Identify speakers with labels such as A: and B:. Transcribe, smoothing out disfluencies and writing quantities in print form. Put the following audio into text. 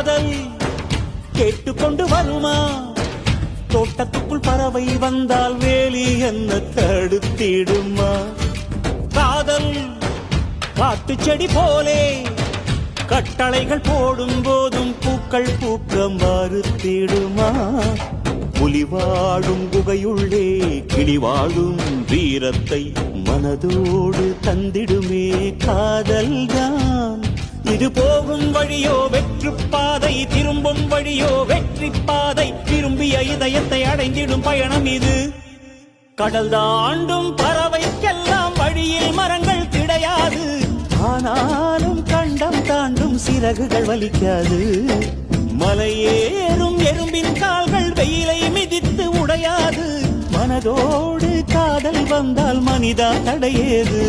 A: காதல் கேட்டுக்கொண்டு வருமா? தோட்டத்துக்குள் பறவை வந்தால் வேலி என்ன தடுத்திடுமா? காதல் காட்டு செடி போலே கட்டளைகள் போடும் போதும் பூக்கள் பூக்க மறுத்திடுமா? புலி வாழும் குகையுள்ளே கிளி வாழும் வீரத்தை மனதோடு தந்திடுமே காதல்தான். இது போகும் வழியோ வெற்று பாதை, திரும்பும் வழியோ வெற்றி பாதை. விரும்பிய இதயத்தை அடைந்திடும் பயணம் இது. கடல் தாண்டும் பறவைக்கெல்லாம் வழியில் மரங்கள் கிடையாது. ஆனாலும் கண்டம் தாண்டும் சிறகுகள் வலிக்காது. மலையேறும் எறும்பின் கால்கள் வெயிலை மிதித்து உடையாது. மனதோடு காதல் வந்தால் மனிதா தடையேது.